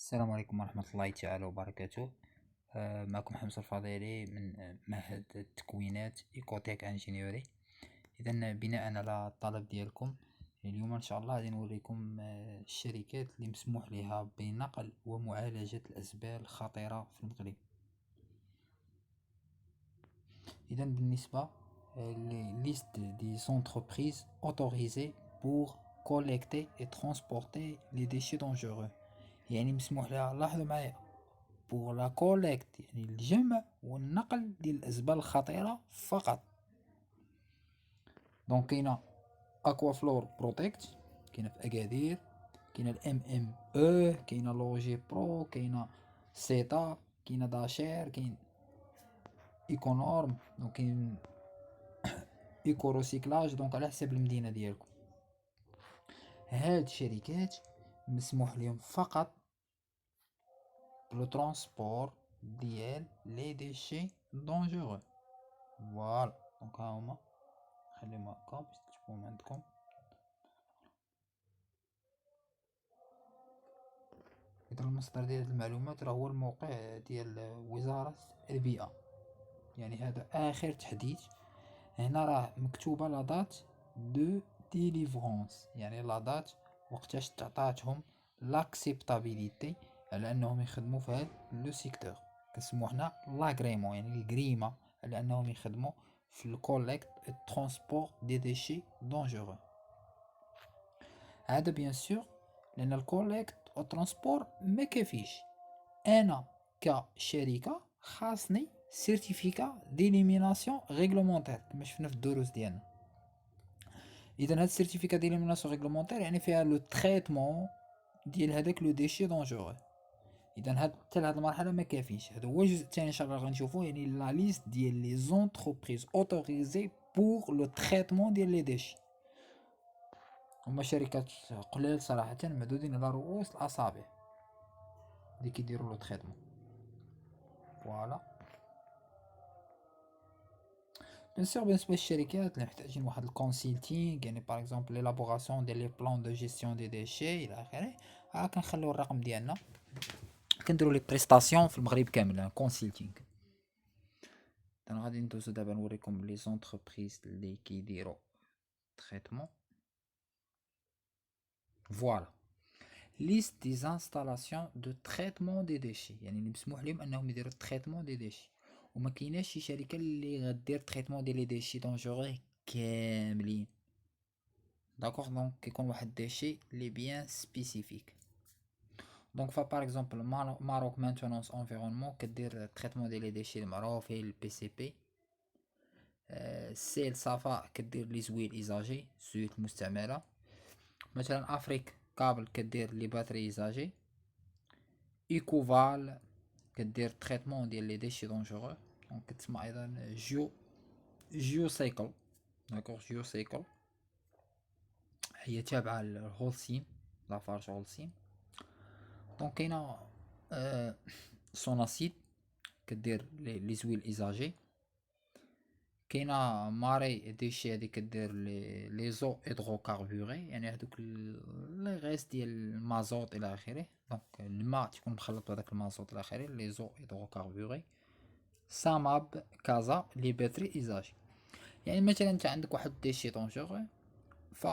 السلام عليكم ورحمة الله تعالى وبركاته. معكم حمزة الفضيلي من معهد التكوينات إيكوتيك انجينيوري. إذا بناء على الطلب ديالكم اليوم إن شاء الله غادي نوريكم الشركات اللي مسموح لها بنقل ومعالجة الأزبال الخطيرة في المغرب. إذا بالنسبة ليست دي زونتربريز autorisées pour collecter et transporter les déchets dangereux، يعني مسموح لها، لاحظوا معايا، بور لا كوليكت يعني الجمع والنقل ديال الأزبال الخطيرة فقط. دونك كاينة اكوا فلور بروتكت، كاينة في اكادير، كاينة الام ام او، كاينة لوجي برو، كاينة سيتا، كاينة داشير، كاين ايكونورم، دونك كاين ايكو روسيكلاج. دونك على حسب المدينة ديالكم. هاد الشركات مسموح لهم فقط لو ترونسبور ديال لي ديشي دونجورو. فوالا، دونك ها هما، خليهم هكا باش تكتبوهم عندكم. إذا المصدر ديال هاد المعلومات راه هو الموقع ديال وزارة البيئة، يعني هذا آخر تحديث. هنا راه مكتوبة لا دات دو ديليفرونس، يعني لا دات وقتاش تعطاتهم لاكسيبتابيليتي على انهم يخدموا في هاد لو سيكتور. كنسموه حنا لاغريمون، يعني الكريمة على انهم يخدموا في الكوليكت الترونسبور دي ديشي دونجورو. هذا بيان سور لان الكوليكت والترونسبور ما كافيش. انا كشركه خاصني سيرتيفيكا ديليميناسيون ريغلومونتير كما شفنا في الدروس ديالنا. اذا هاد السيرتيفيكا ديليميناسيون ريغلومونتير يعني فيها لو تريتمون ديال هذاك لو ديشي دونجورو. اذا هاد حتى لهاد المرحله ما كافيش. هذا هو الجزء الثاني ان شاء الله غنشوفوه، يعني لا ليست ديال لي زونتربريز اوتوريزي بور لو تريتمون ديال لي ديشي. هما شركات قلال صراحه، معدودين على رؤوس الاصابع اللي كيديروا لو تريتمون. فوالا. بيان سور بالنسبه للشركات اللي محتاجين واحد الكونسلتينغ، يعني باغ اكزومبل ليلابوراسيون ديال لي بلان دو جيستيون دي ديشي الى اخره، كنخليو الرقم ديالنا، كنديروا لي بريستاسيون في المغرب كامل كونسلتينغ. انا غادي ندوزو دابا نوريكم لي زونتربريز اللي كيديروا تريتمون. فوالا، ليست دي زانستالاسيون دو تريتمون دي ديشي، يعني اللي مسموح لهم انهم يديروا تريتمون دي ديشي. وما كايناش شي شركه اللي غدير تريتمون ديال لي ديشي دونجوري كاملين. داكوغ، دونك كيكون واحد ديشي لي بيان سبيسيفيك. دونك فا باغ اكزومبل ماروك مانتونونس انفيرونمون كدير تريتمون ديال لي ديشي المعروفين البي سي بي. سيل صفاء كدير لي زويل ايزاجي، الزيوت المستعمله. مثلا افريك كابل كدير لي باتري ايزاجي. ايكوفال كدير تريتمون ديال لي ديشي دونجورو. دونك كتسمى ايضا جيو سايكل. داكوغ، جيو سايكل هي تابعه لهولسيم، لافارج هولسيم. دونك كاينه سوناسيد كدير لي زويل ايزاجي. كاينه ماري ديشي هادي كدير لي زو هيدروكاربوري، يعني هادوك لي غيس ديال المازوت الى اخره. دونك الماء تكون مخلط بهذاك المازوت الى اخره، لي زو هيدروكاربوري. ساماب كازا لي باتري ايزاجي. يعني مثلا انت عندك واحد ديشي دونجور، ف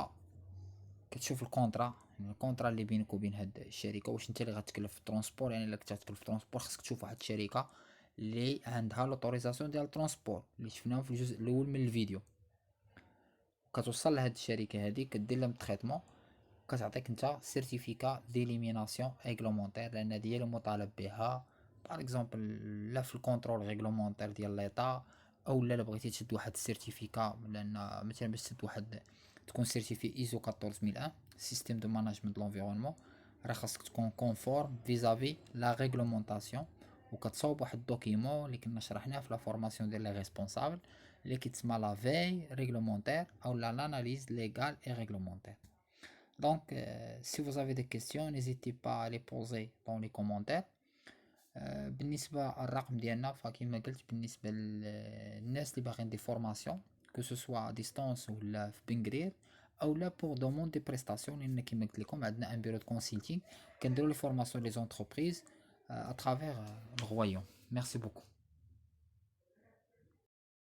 كتشوف الكونطرا، يعني الكونطرا اللي بينك وبين هاد الشركه، واش انت اللي غتكلف في الترونسبور. يعني الا كنت غتكلف في الترونسبور خصك تشوف واحد الشركه اللي عندها لوتوريزاسيون ديال الترونسبور اللي شفناهم في الجزء الاول من الفيديو. كتوصل لهاد الشركه هادي كدير لهم تريتمون، كتعطيك انت سيرتيفيكا ديليميناسيون ريغلومونتير، لان هي المطالب بها باغ اكزومبل لا في الكونترول ريغلومونتير ديال ليطا، او لا بغيتي تشد واحد السيرتيفيكا، لان مثلا باش تشد واحد تكون سيرتيفي ايزو 14001 سيستيم دو ماناجمنت لونفيرونمون، راه خاصك تكون كونفورم فيزافي لا ريغلومونطاسيون. وكتصاوب واحد الدوكيمون اللي كنا شرحناه في لا فورماسيون ديال لي ريسبونسابل، اللي كيتسمى لا في ريغلومونتير او l'analyse légale et réglementaire. Donc, si vous avez des questions, n'hésitez pas à les poser dans les commentaires. بالنسبة الرقم ديالنا فكما قلت، بالنسبة للناس اللي باغيين دي فورماسيون كو سو سوا ديستونس ولا في بنغرير، او لا بور دوموند دي بريستاسيون، لان كيما قلت لكم عندنا ان بيرو دو كونسلتينغ كنديرو لي فورماسيون لي زونتربريز اترافيغ الغويون. ميرسي بوكو.